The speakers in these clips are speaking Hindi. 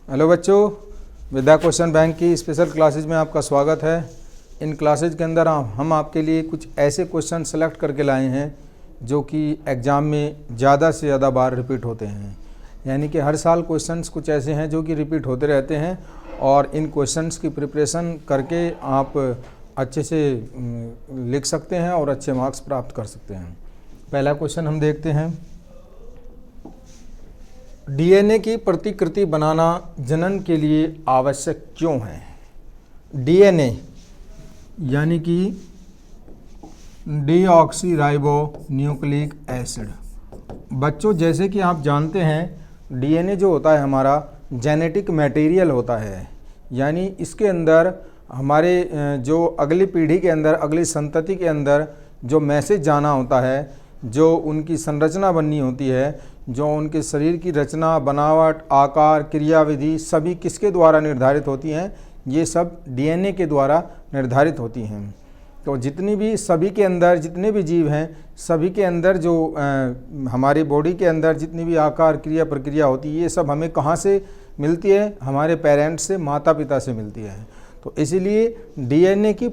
हेलो बच्चों, विद्या क्वेश्चन बैंक की स्पेशल क्लासेज में आपका स्वागत है। इन क्लासेज के अंदर हम आपके लिए कुछ ऐसे क्वेश्चन सेलेक्ट करके लाए हैं जो कि एग्ज़ाम में ज़्यादा से ज़्यादा बार रिपीट होते हैं। यानी कि हर साल क्वेश्चंस कुछ ऐसे हैं जो कि रिपीट होते रहते हैं और इन क्वेश्चंस की प्रिपरेशन करके आप अच्छे से लिख सकते हैं और अच्छे मार्क्स प्राप्त कर सकते हैं। पहला क्वेश्चन हम देखते हैं। डीएनए की प्रतिकृति बनाना जनन के लिए आवश्यक क्यों है? डीएनए यानी कि डीऑक्सीराइबो न्यूक्लिक एसिड। बच्चों, जैसे कि आप जानते हैं डीएनए जो होता है हमारा जेनेटिक मटेरियल होता है। यानी इसके अंदर हमारे जो अगली पीढ़ी के अंदर, अगली संतति के अंदर जो मैसेज जाना होता है, जो उनकी संरचना बननी होती है, जो उनके शरीर की रचना, बनावट, आकार, क्रियाविधि सभी किसके द्वारा निर्धारित होती हैं? ये सब डीएनए के द्वारा निर्धारित होती हैं। तो जितनी भी सभी के अंदर जितने भी जीव हैं, सभी के अंदर जो हमारी बॉडी के अंदर जितनी भी आकार, क्रिया, प्रक्रिया होती है, ये सब हमें कहाँ से मिलती है? हमारे पेरेंट्स से, माता पिता से मिलती है। तो इसीलिए डीएनए की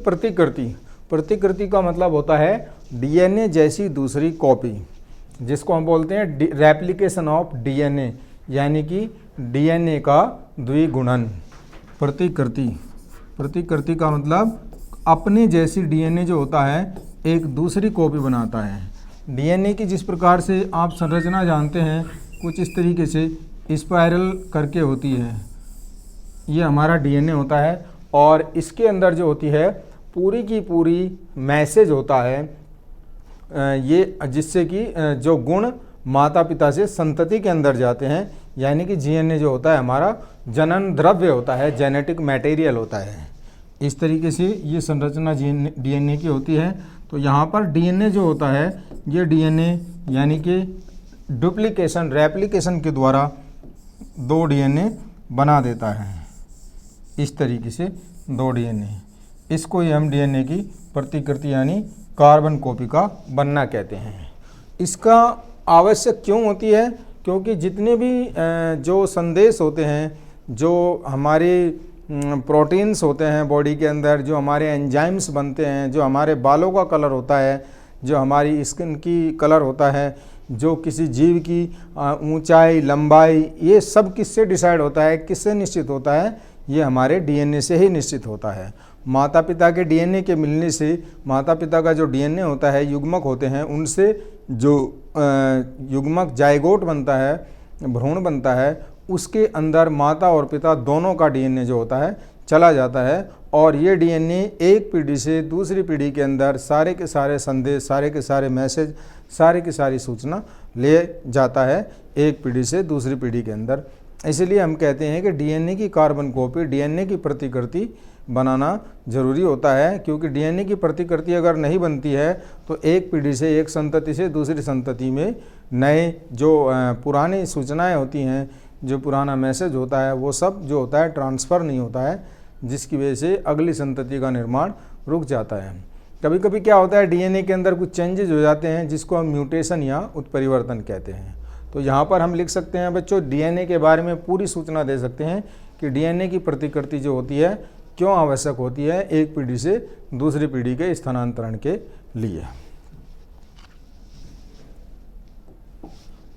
प्रतिकृति का मतलब होता है डीएनए जैसी दूसरी कॉपी, जिसको हम बोलते हैं रेप्लिकेशन ऑफ डीएनए, यानी कि डीएनए का द्विगुणन। प्रतिकृति का मतलब अपने जैसी डीएनए जो होता है एक दूसरी कॉपी बनाता है। डीएनए की जिस प्रकार से आप संरचना जानते हैं, कुछ इस तरीके से स्पाइरल करके होती है, ये हमारा डीएनए होता है। और इसके अंदर जो होती है पूरी की पूरी मैसेज होता है, ये जिससे कि जो गुण माता पिता से संतति के अंदर जाते हैं। यानी कि डीएनए जो होता है हमारा जनन द्रव्य होता है, जेनेटिक मटेरियल होता है। इस तरीके से ये संरचना डीएनए की होती है। तो यहाँ पर डीएनए जो होता है, ये डीएनए यानी कि डुप्लीकेशन, रेप्लिकेशन के द्वारा दो डीएनए बना देता है। इस तरीके से दो डीएनए, इसको ही हम डीएनए की प्रतिकृति यानी कार्बन कॉपी का बनना कहते हैं। इसका आवश्यक क्यों होती है? क्योंकि जितने भी जो संदेश होते हैं, जो हमारे प्रोटीन्स होते हैं बॉडी के अंदर, जो हमारे एंजाइम्स बनते हैं, जो हमारे बालों का कलर होता है, जो हमारी स्किन की कलर होता है, जो किसी जीव की ऊंचाई, लंबाई, ये सब किससे डिसाइड होता है, किससे निश्चित होता है? ये हमारे डीएनए से ही निश्चित होता है। माता पिता के डीएनए के मिलने से, माता पिता का जो डीएनए होता है, युग्मक होते हैं, उनसे जो युग्मक जाइगोट बनता है, भ्रूण बनता है, उसके अंदर माता और पिता दोनों का डीएनए जो होता है चला जाता है। और ये डीएनए एक पीढ़ी से दूसरी पीढ़ी के अंदर सारे के सारे संदेश, सारे के सारे मैसेज, सारे की सारी सूचना ले जाता है एक पीढ़ी से दूसरी पीढ़ी के अंदर। इसलिए हम कहते हैं कि डीएनए की कार्बन कॉपी, डीएनए की प्रतिकृति बनाना जरूरी होता है। क्योंकि डीएनए की प्रतिकृति अगर नहीं बनती है तो एक पीढ़ी से, एक संतति से दूसरी संतति में नए जो पुरानी सूचनाएं होती हैं, जो पुराना मैसेज होता है, वो सब जो होता है ट्रांसफ़र नहीं होता है, जिसकी वजह से अगली संतति का निर्माण रुक जाता है। कभी कभी क्या होता है, डीएनए के अंदर कुछ चेंजेज हो जाते हैं, जिसको हम म्यूटेशन या उत्परिवर्तन कहते हैं। तो यहाँ पर हम लिख सकते हैं बच्चों, डीएनए के बारे में पूरी सूचना दे सकते हैं कि डीएनए की प्रतिकृति जो होती है क्यों आवश्यक होती है एक पीढ़ी से दूसरी पीढ़ी के स्थानांतरण के लिए।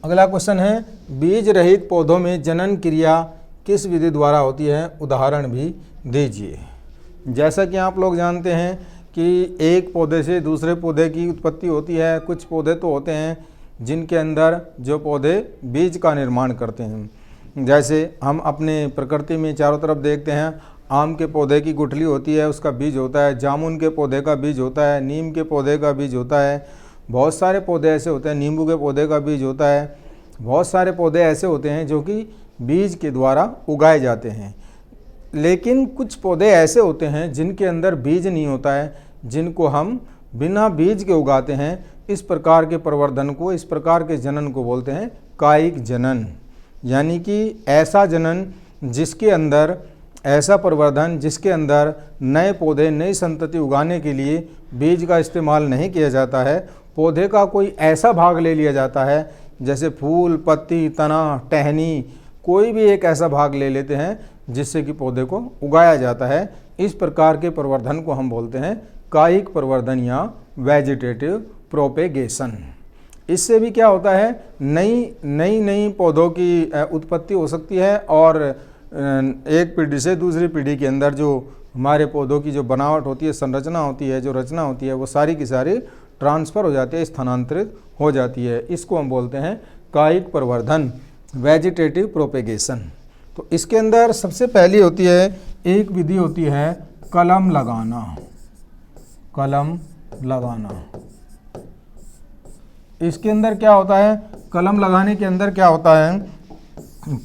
अगला क्वेश्चन है, बीज रहित पौधों में जनन क्रिया किस विधि द्वारा होती है? उदाहरण भी दीजिए। जैसा कि आप लोग जानते हैं कि एक पौधे से दूसरे पौधे की उत्पत्ति होती है। कुछ पौधे तो होते हैं जिनके अंदर जो पौधे बीज का निर्माण करते हैं। जैसे हम अपने प्रकृति में चारों तरफ देखते हैं, आम के पौधे की गुठली होती है, उसका बीज होता है। जामुन के पौधे का बीज होता है। नीम के पौधे का बीज होता है। बहुत सारे पौधे ऐसे होते हैं, नींबू के पौधे का बीज होता है। बहुत सारे पौधे ऐसे होते हैं जो कि बीज के द्वारा उगाए जाते हैं। लेकिन कुछ पौधे ऐसे होते हैं जिनके अंदर बीज नहीं होता है, जिनको हम बिना बीज के उगाते हैं। इस प्रकार के प्रवर्धन को, इस प्रकार के जनन को बोलते हैं कायिक जनन। यानी कि ऐसा जनन जिसके अंदर, ऐसा प्रवर्धन जिसके अंदर नए पौधे, नई संतति उगाने के लिए बीज का इस्तेमाल नहीं किया जाता है। पौधे का कोई ऐसा भाग ले लिया जाता है, जैसे फूल, पत्ती, तना, टहनी, कोई भी एक ऐसा भाग ले लेते हैं जिससे कि पौधे को उगाया जाता है। इस प्रकार के प्रवर्धन को हम बोलते हैं कायिक प्रवर्धन या वेजिटेटिव प्रोपेगेशन। इससे भी क्या होता है, नई पौधों की उत्पत्ति हो सकती है और एक पीढ़ी से दूसरी पीढ़ी के अंदर जो हमारे पौधों की जो बनावट होती है, संरचना होती है, जो रचना होती है, वो सारी की सारी ट्रांसफ़र हो जाती है, स्थानांतरित हो जाती है। इसको हम बोलते हैं कायिक प्रवर्धन, वेजिटेटिव प्रोपेगेशन। तो इसके अंदर सबसे पहली होती है, एक विधि होती है कलम लगाना। कलम लगाना, इसके अंदर क्या होता है, कलम लगाने के अंदर क्या होता है,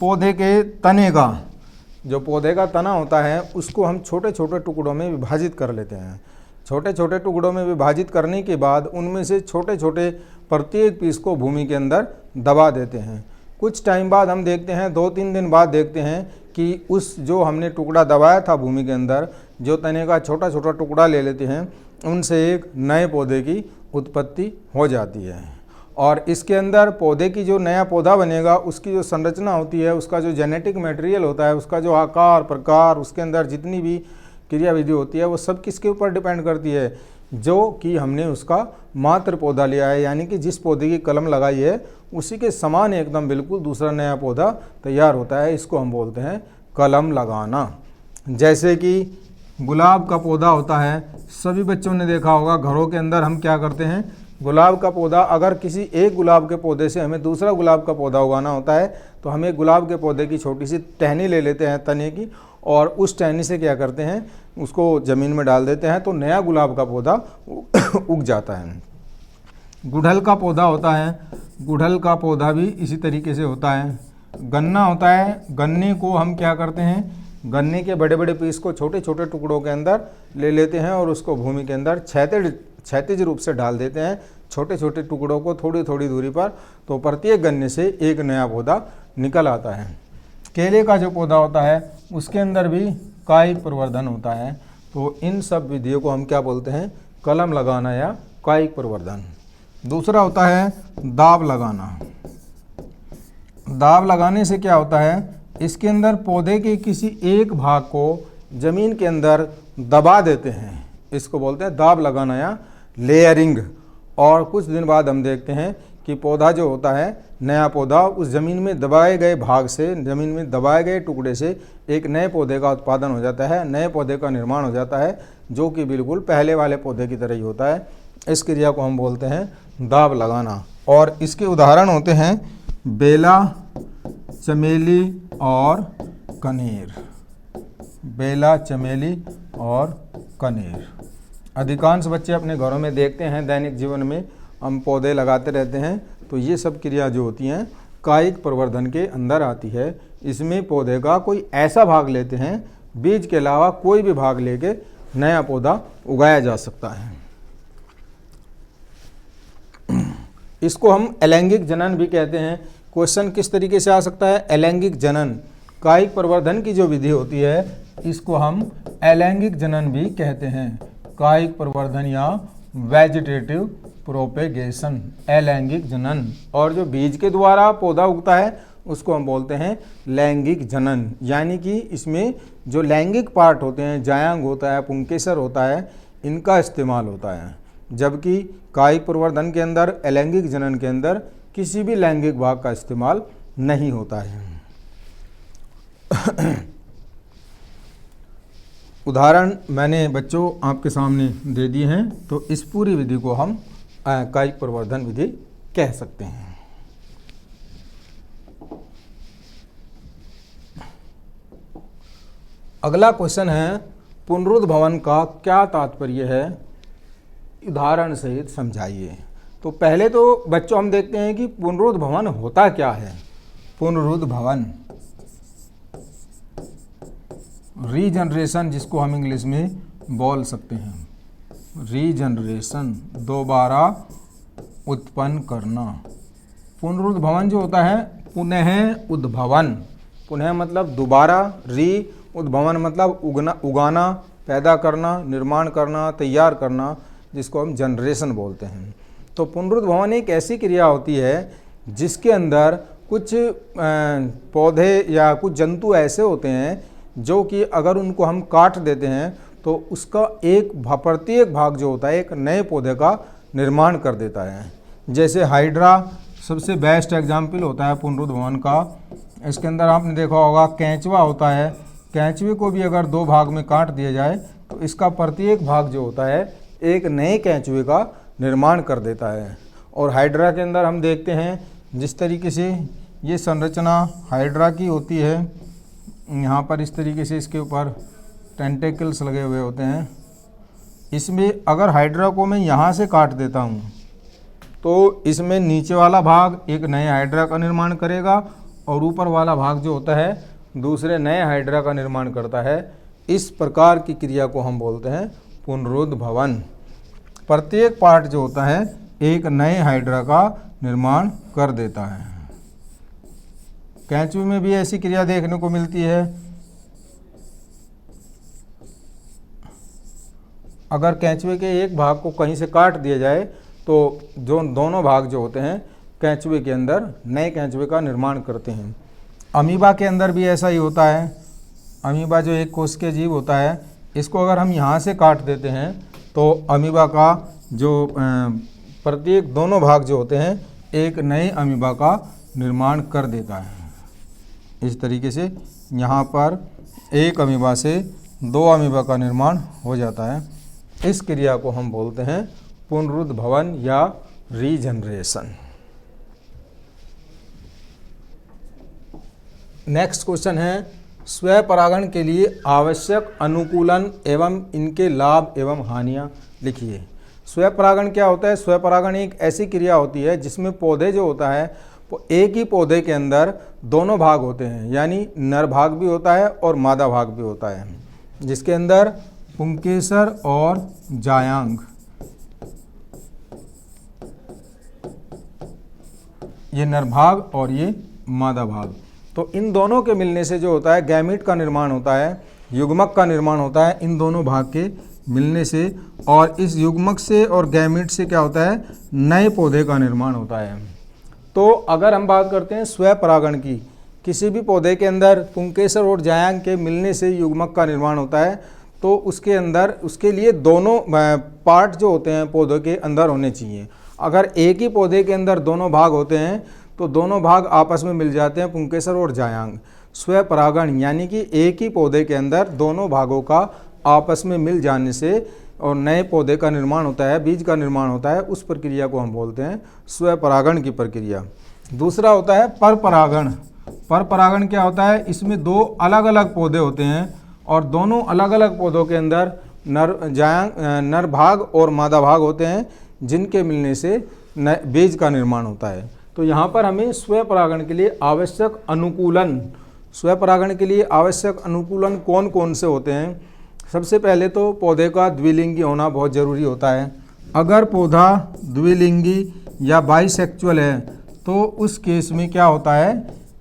पौधे के तने का, जो पौधे का तना होता है उसको हम छोटे छोटे टुकड़ों में विभाजित कर लेते हैं। छोटे छोटे टुकड़ों में विभाजित करने के बाद उनमें से छोटे छोटे प्रत्येक पीस को भूमि के अंदर दबा देते हैं। कुछ टाइम बाद हम देखते हैं, 2-3 दिन बाद देखते हैं कि उस जो हमने टुकड़ा दबाया था भूमि के अंदर, जो तने का छोटा छोटा टुकड़ा ले लेते हैं, उनसे एक नए पौधे की उत्पत्ति हो जाती है। और इसके अंदर पौधे की जो नया पौधा बनेगा उसकी जो संरचना होती है, उसका जो जेनेटिक मटेरियल होता है, उसका जो आकार प्रकार, उसके अंदर जितनी भी क्रियाविधि होती है, वो सब किसके ऊपर डिपेंड करती है, जो कि हमने उसका मात्र पौधा लिया है, यानी कि जिस पौधे की कलम लगाई है उसी के समान एकदम बिल्कुल दूसरा नया पौधा तैयार होता है। इसको हम बोलते हैं कलम लगाना। जैसे कि गुलाब का पौधा होता है, सभी बच्चों ने देखा होगा, घरों के अंदर हम क्या करते हैं, गुलाब का पौधा, अगर किसी एक गुलाब के पौधे से हमें दूसरा गुलाब का पौधा उगाना होता है तो हम एक गुलाब के पौधे की छोटी सी टहनी ले लेते हैं तने की, और उस टहनी से क्या करते हैं, उसको ज़मीन में डाल देते हैं तो नया गुलाब का पौधा उग जाता है। गुड़हल का पौधा होता है, गुड़हल का पौधा भी इसी तरीके से होता है। गन्ना होता है, गन्ने को हम क्या करते हैं, गन्ने के बड़े बड़े पीस को छोटे छोटे टुकड़ों के अंदर ले लेते हैं और उसको भूमि के अंदर क्षैतिज रूप से डाल देते हैं, छोटे छोटे टुकड़ों को थोड़ी थोड़ी दूरी पर, तो प्रत्येक गन्ने से एक नया पौधा निकल आता है। केले का जो पौधा होता है उसके अंदर भी कायिक प्रवर्धन होता है। तो इन सब विधियों को हम क्या बोलते हैं, कलम लगाना या कायिक प्रवर्धन। दूसरा होता है दाब लगाना। दाब लगाने से क्या होता है, इसके अंदर पौधे के किसी एक भाग को जमीन के अंदर दबा देते हैं, इसको बोलते हैं दाब लगाना या लेयरिंग। और कुछ दिन बाद हम देखते हैं कि पौधा जो होता है, नया पौधा, उस ज़मीन में दबाए गए भाग से, ज़मीन में दबाए गए टुकड़े से एक नए पौधे का उत्पादन हो जाता है, नए पौधे का निर्माण हो जाता है, जो कि बिल्कुल पहले वाले पौधे की तरह ही होता है। इस क्रिया को हम बोलते हैं दाब लगाना। और इसके उदाहरण होते हैं बेला, चमेली और कनेर। बेला, चमेली और कनेर। अधिकांश बच्चे अपने घरों में देखते हैं, दैनिक जीवन में हम पौधे लगाते रहते हैं, तो ये सब क्रिया जो होती हैं कायिक प्रवर्धन के अंदर आती है। इसमें पौधे का कोई ऐसा भाग लेते हैं, बीज के अलावा कोई भी भाग लेके नया पौधा उगाया जा सकता है। इसको हम अलैंगिक जनन भी कहते हैं। क्वेश्चन किस तरीके से आ सकता है, अलैंगिक जनन, कायिक प्रवर्धन की जो विधि होती है इसको हम अलैंगिक जनन भी कहते हैं। कायिक प्रवर्धन या वेजिटेटिव प्रोपेगेशन, अलैंगिक जनन। और जो बीज के द्वारा पौधा उगता है उसको हम बोलते हैं लैंगिक जनन, यानी कि इसमें जो लैंगिक पार्ट होते हैं, जायांग होता है, पुंकेसर होता है, इनका इस्तेमाल होता है। जबकि कायिक प्रवर्धन के अंदर, अलैंगिक जनन के अंदर किसी भी लैंगिक भाग का इस्तेमाल नहीं होता है। उदाहरण मैंने बच्चों आपके सामने दे दिए हैं, तो इस पूरी विधि को हम कायिक प्रवर्धन विधि कह सकते हैं। अगला क्वेश्चन है, पुनरुद्भवन का क्या तात्पर्य है, उदाहरण सहित समझाइए। तो पहले तो बच्चों हम देखते हैं कि पुनरुद्भवन होता क्या है। पुनरुद्भवन, रीजनरेशन, जिसको हम इंग्लिश में बोल सकते हैं, रीजनरेशन, दोबारा उत्पन्न करना। पुनरुद्भवन जो होता है, पुनः उद्भवन, पुनः मतलब दोबारा, री उद्भवन मतलब उगाना, पैदा करना, निर्माण करना, तैयार करना, जिसको हम जनरेशन बोलते हैं। तो पुनरुद्भवन एक ऐसी क्रिया होती है जिसके अंदर कुछ पौधे या कुछ जंतु ऐसे होते हैं जो कि अगर उनको हम काट देते हैं तो उसका प्रत्येक भाग जो होता है एक नए पौधे का निर्माण कर देता है। जैसे हाइड्रा सबसे बेस्ट एग्जाम्पल होता है पुनरुद्ध भवन का। इसके अंदर आपने देखा होगा केंचुआ होता है, केंचुए को भी अगर 2 भाग में काट दिया जाए तो इसका प्रत्येक भाग जो होता है एक नए केंचुए का निर्माण कर देता है। और हाइड्रा के अंदर हम देखते हैं जिस तरीके से ये संरचना हाइड्रा की होती है, यहाँ पर इस तरीके से इसके ऊपर टेंटेकल्स लगे हुए होते हैं। इसमें अगर हाइड्रा को मैं यहाँ से काट देता हूँ तो इसमें नीचे वाला भाग एक नए हाइड्रा का निर्माण करेगा और ऊपर वाला भाग जो होता है दूसरे नए हाइड्रा का निर्माण करता है। इस प्रकार की क्रिया को हम बोलते हैं पुनरुद्ध भवन। प्रत्येक पार्ट जो होता है एक नए हाइड्रा का निर्माण कर देता है। केंचुए में भी ऐसी क्रिया देखने को मिलती है। अगर केंचुए के एक भाग को कहीं से काट दिया जाए तो जो दोनों भाग जो होते हैं केंचुए के अंदर नए केंचुए का निर्माण करते हैं। अमीबा के अंदर भी ऐसा ही होता है। अमीबा जो एक कोशिकीय जीव होता है, इसको अगर हम यहाँ से काट देते हैं तो अमीबा का जो प्रत्येक दोनों भाग जो होते हैं एक नए अमीबा का निर्माण कर देता है। इस तरीके से यहाँ पर एक अमीबा से 2 अमीबा का निर्माण हो जाता है। इस क्रिया को हम बोलते हैं पुनरुद्ध भवन या रीजनरेशन। नेक्स्ट क्वेश्चन है स्वपरागण के लिए आवश्यक अनुकूलन एवं इनके लाभ एवं हानियाँ लिखिए। स्वपरागण क्या होता है? स्वपरागण एक ऐसी क्रिया होती है जिसमें पौधे जो होता है वो एक ही पौधे के अंदर दोनों भाग होते हैं, यानी नर भाग भी होता है और मादा भाग भी होता है, जिसके अंदर पुंकेसर और जायांग ये नर भाग और ये मादा भाग। तो इन दोनों के मिलने से जो होता है गैमीट का निर्माण होता है, युग्मक का निर्माण होता है इन दोनों भाग के मिलने से। और इस युग्मक से और गैमीट से क्या होता है? नए पौधे का निर्माण होता है। तो अगर हम बात करते हैं स्वपरागण की, किसी भी पौधे के अंदर पुंकेसर और जायांग के मिलने से युग्मक का निर्माण होता है, तो उसके अंदर उसके लिए दोनों पार्ट जो होते हैं पौधे के अंदर होने चाहिए। अगर एक ही पौधे के अंदर दोनों भाग होते हैं तो दोनों भाग आपस में मिल जाते हैं पुंकेसर और जायांग। स्वपरागण यानी कि एक ही पौधे के अंदर दोनों भागों का आपस में मिल जाने से और नए पौधे का निर्माण होता है, बीज का निर्माण होता है, उस प्रक्रिया को हम बोलते हैं स्वपरागण की प्रक्रिया। दूसरा होता है परपरागण। परपरागण क्या होता है? इसमें 2 अलग अलग पौधे होते हैं और दोनों अलग अलग पौधों के अंदर नर भाग और मादा भाग होते हैं, जिनके मिलने से बीज का निर्माण होता है। तो यहाँ पर हमें स्वपरागण के लिए आवश्यक अनुकूलन, स्वपरागण के लिए आवश्यक अनुकूलन कौन कौन से होते हैं? सबसे पहले तो पौधे का द्विलिंगी होना बहुत ज़रूरी होता है। अगर पौधा द्विलिंगी या बाइसेक्चुअल है तो उस केस में क्या होता है?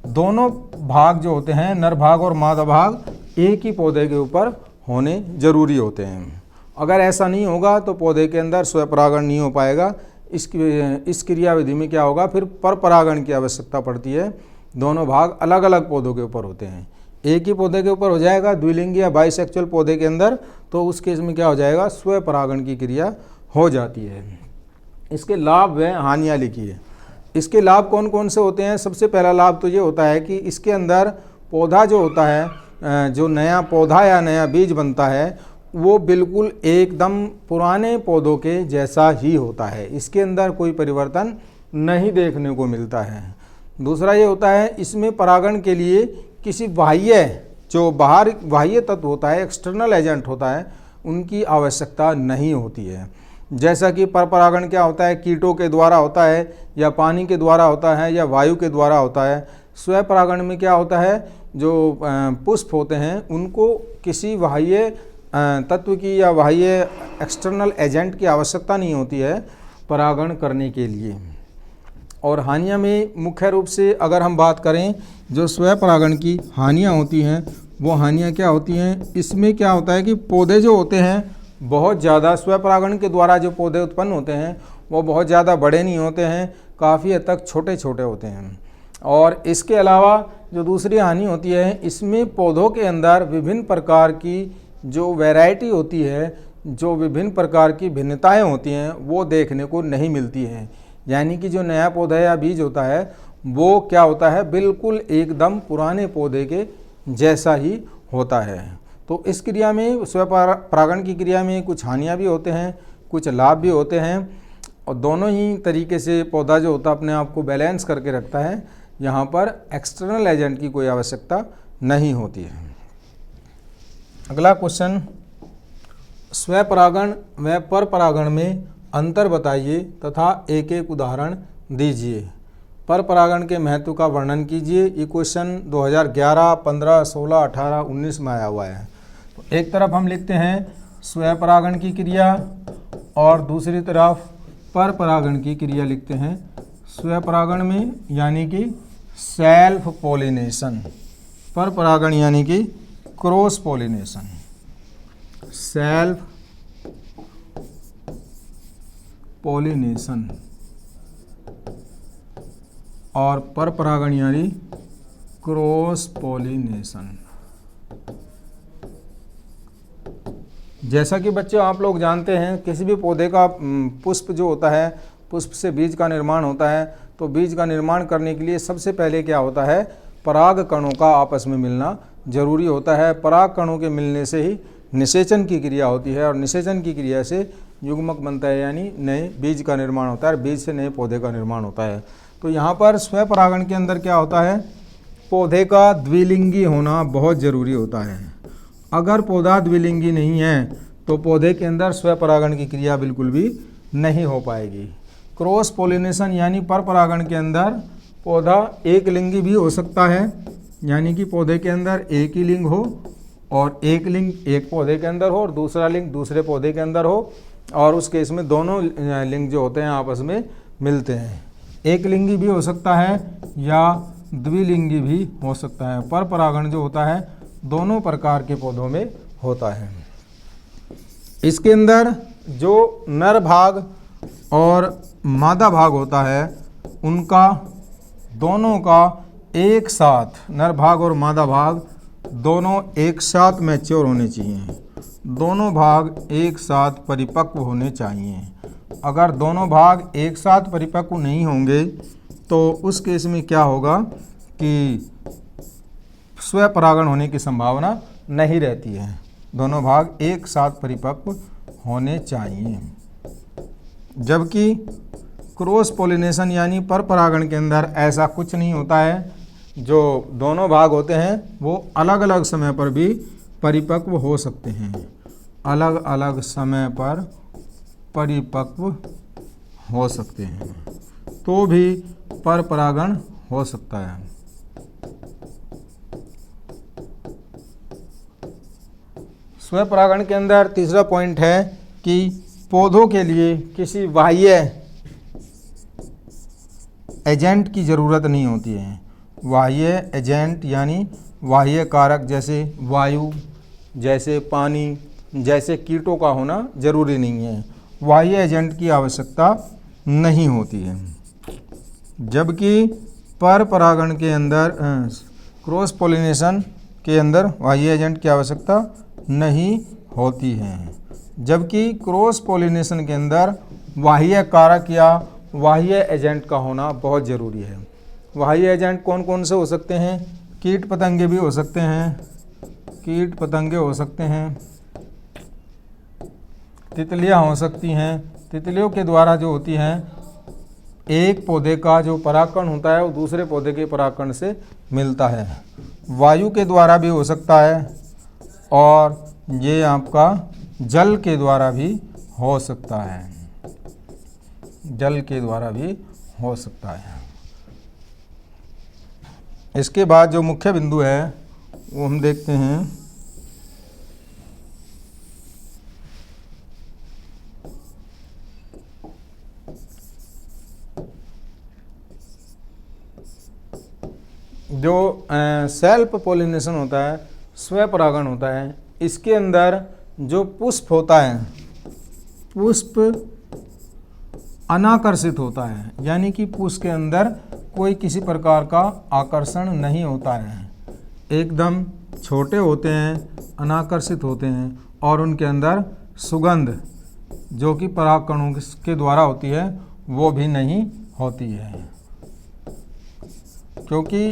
दोनों भाग जो होते हैं नर भाग और मादा भाग एक ही पौधे के ऊपर होने जरूरी होते हैं। अगर ऐसा नहीं होगा तो पौधे के अंदर स्वपरागण नहीं हो पाएगा। इस क्रियाविधि में क्या होगा? फिर परपरागण की आवश्यकता पड़ती है। दोनों भाग अलग अलग पौधों के ऊपर होते हैं, एक ही पौधे के ऊपर हो जाएगा द्विलिंगी या बाइसेक्चुअल पौधे के अंदर, तो उस केस में क्या हो जाएगा? स्वपरागण की क्रिया हो जाती है। इसके लाभ व हानियाँ लिखिए। इसके लाभ कौन कौन से होते हैं? सबसे पहला लाभ तो ये होता है कि इसके अंदर पौधा जो होता है, जो नया पौधा या नया बीज बनता है, वो बिल्कुल एकदम पुराने पौधों के जैसा ही होता है। इसके अंदर कोई परिवर्तन नहीं देखने को मिलता है। दूसरा ये होता है इसमें परागण के लिए किसी बाह्य तत्व होता है, एक्सटर्नल एजेंट होता है, उनकी आवश्यकता नहीं होती है। जैसा कि परपरागण क्या होता है? कीटों के द्वारा होता है या पानी के द्वारा होता है या वायु के द्वारा होता है। स्वपरागण में क्या होता है? जो पुष्प होते हैं उनको किसी बाह्य तत्व की या बाह्य एक्सटर्नल एजेंट की आवश्यकता नहीं होती है परागण करने के लिए। और हानियाँ में मुख्य रूप से अगर हम बात करें, जो स्वपरागण की हानियाँ होती हैं वो हानियाँ क्या होती हैं? इसमें क्या होता है कि पौधे जो होते हैं बहुत ज़्यादा, स्वपरागण के द्वारा जो पौधे उत्पन्न होते हैं वो बहुत ज़्यादा बड़े नहीं होते हैं, काफ़ी हद तक छोटे छोटे होते हैं। और इसके अलावा जो दूसरी हानि होती है, इसमें पौधों के अंदर विभिन्न प्रकार की जो वैरायटी होती है, जो विभिन्न प्रकार की भिन्नताएं होती हैं, वो देखने को नहीं मिलती हैं। यानी कि जो नया पौधा या बीज होता है वो क्या होता है, बिल्कुल एकदम पुराने पौधे के जैसा ही होता है। तो इस क्रिया में, स्वपरागण की क्रिया में कुछ हानियाँ भी होते हैं, कुछ लाभ भी होते हैं, और दोनों ही तरीके से पौधा जो होता है अपने आप को बैलेंस करके रखता है। यहाँ पर एक्सटर्नल एजेंट की कोई आवश्यकता नहीं होती है। अगला क्वेश्चन, स्वपरागण व परपरागण में अंतर बताइए तथा एक एक उदाहरण दीजिए। परपरागण के महत्व का वर्णन कीजिए। ये क्वेश्चन 2011, 15, 16, 18, 19 में आया हुआ है। तो एक तरफ हम लिखते हैं स्वपरागण की क्रिया और दूसरी तरफ परपरागण की क्रिया लिखते हैं। स्वपरागण में यानी कि सेल्फ पॉलिनेशन, परपरागण यानी कि क्रॉस पॉलिनेशन। सेल्फ पॉलिनेशन और परपरागण यानी क्रॉस पॉलिनेशन। जैसा कि बच्चों आप लोग जानते हैं, किसी भी पौधे का पुष्प जो होता है, पुष्प से बीज का निर्माण होता है। तो बीज का निर्माण करने के लिए सबसे पहले क्या होता है, पराग कणों का आपस में मिलना जरूरी होता है। पराग कणों के मिलने से ही निषेचन की क्रिया होती है और निषेचन की क्रिया से युग्मक बनता है, यानी नए बीज का निर्माण होता है और बीज से नए पौधे का निर्माण होता है। तो यहाँ पर स्वपरागण के अंदर क्या होता है, पौधे का द्विलिंगी होना बहुत ज़रूरी होता है। अगर पौधा द्विलिंगी नहीं है तो पौधे के अंदर स्वपरागण की क्रिया बिल्कुल भी नहीं हो पाएगी। क्रॉस पॉलिनेशन यानी परपरागण के अंदर पौधा एक लिंगी भी हो सकता है, यानी कि पौधे के अंदर एक ही लिंग हो और एक लिंग एक पौधे के अंदर हो और दूसरा लिंग दूसरे पौधे के अंदर हो, और उस केस में दोनों लिंग जो होते हैं आपस में मिलते हैं। एक लिंगी भी हो सकता है या द्विलिंगी भी हो सकता है। परपरागण जो होता है दोनों प्रकार के पौधों में होता है। इसके अंदर जो नर भाग और मादा भाग होता है, उनका दोनों का एक साथ, नर भाग और मादा भाग दोनों एक साथ मैच्योर होने चाहिए। दोनों भाग एक साथ परिपक्व होने चाहिए। अगर दोनों भाग एक साथ परिपक्व नहीं होंगे तो उस केस में क्या होगा कि स्वपरागण होने की संभावना नहीं रहती है। दोनों भाग एक साथ परिपक्व होने चाहिए। जबकि क्रॉस पॉलिनेशन यानी परपरागण के अंदर ऐसा कुछ नहीं होता है। जो दोनों भाग होते हैं वो अलग अलग समय पर भी परिपक्व हो सकते हैं, अलग अलग समय पर परिपक्व हो सकते हैं, तो भी परपरागण हो सकता है। स्वपरागण के अंदर तीसरा पॉइंट है कि पौधों के लिए किसी बाह्य एजेंट की ज़रूरत नहीं होती है। बाह्य एजेंट यानी बाह्य कारक, जैसे वायु, जैसे पानी, जैसे कीटों का होना जरूरी नहीं है। बाह्य एजेंट की आवश्यकता नहीं होती है। जबकि परपरागण के अंदर, क्रॉस पॉलिनेशन के अंदर बाह्य एजेंट की आवश्यकता नहीं होती है। जबकि क्रॉस पॉलिनेशन के अंदर बाह्य कारक या बाह्य एजेंट का होना बहुत ज़रूरी है। बाह्य एजेंट कौन कौन से हो सकते हैं? कीट पतंगे भी हो सकते हैं, कीट पतंगे हो सकते हैं, तितलियां हो सकती हैं। तितलियों के द्वारा जो होती हैं, एक पौधे का जो परागकण होता है वो दूसरे पौधे के परागकण से मिलता है। वायु के द्वारा भी हो सकता है और ये आपका जल के द्वारा भी हो सकता है, जल के द्वारा भी हो सकता है। इसके बाद जो मुख्य बिंदु है वो हम देखते हैं। जो सेल्फ पॉलिनेशन होता है, स्वपरागण होता है, इसके अंदर जो पुष्प होता है, पुष्प अनाकर्षित होता है, यानी कि पुष्प के अंदर कोई किसी प्रकार का आकर्षण नहीं होता है, एकदम छोटे होते हैं, अनाकर्षित होते हैं और उनके अंदर सुगंध जो कि परागकणों के द्वारा होती है वो भी नहीं होती है। क्योंकि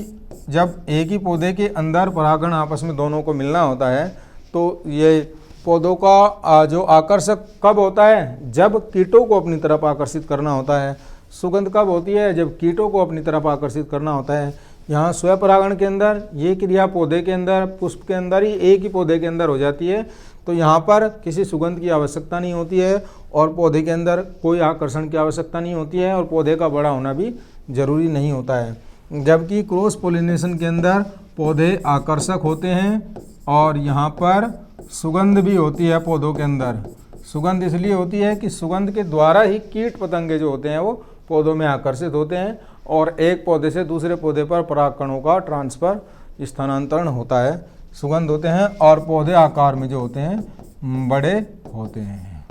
जब एक ही पौधे के अंदर परागण आपस में दोनों को मिलना होता है तो ये पौधों का जो आकर्षक कब होता है, जब कीटों को अपनी तरफ आकर्षित करना होता है। सुगंध कब होती है, जब कीटों को अपनी तरफ आकर्षित करना होता है। यहाँ स्वपरागण के अंदर ये क्रिया पौधे के अंदर, पुष्प के अंदर ही, एक ही पौधे के अंदर हो जाती है, तो यहाँ पर किसी सुगंध की आवश्यकता नहीं होती है और पौधे के अंदर कोई आकर्षण की आवश्यकता नहीं होती है और पौधे का बड़ा होना भी जरूरी नहीं होता है। जबकि क्रॉस पोलिनेशन के अंदर पौधे आकर्षक होते हैं और यहाँ पर सुगंध भी होती है पौधों के अंदर। सुगंध इसलिए होती है कि सुगंध के द्वारा ही कीट पतंगे जो होते हैं वो पौधों में आकर्षित होते हैं और एक पौधे से दूसरे पौधे पर परागकणों का ट्रांसफर, स्थानांतरण होता है। सुगंध होते हैं और पौधे आकार में जो होते हैं बड़े होते हैं।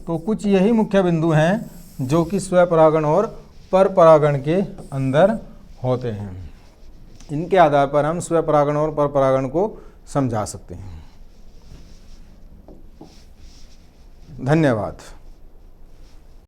तो कुछ यही मुख्य बिंदु हैं जो कि स्वपरागण और परपरागण के अंदर होते हैं। इनके आधार पर हम स्वपरागण और परपरागण को समझा सकते हैं। धन्यवाद।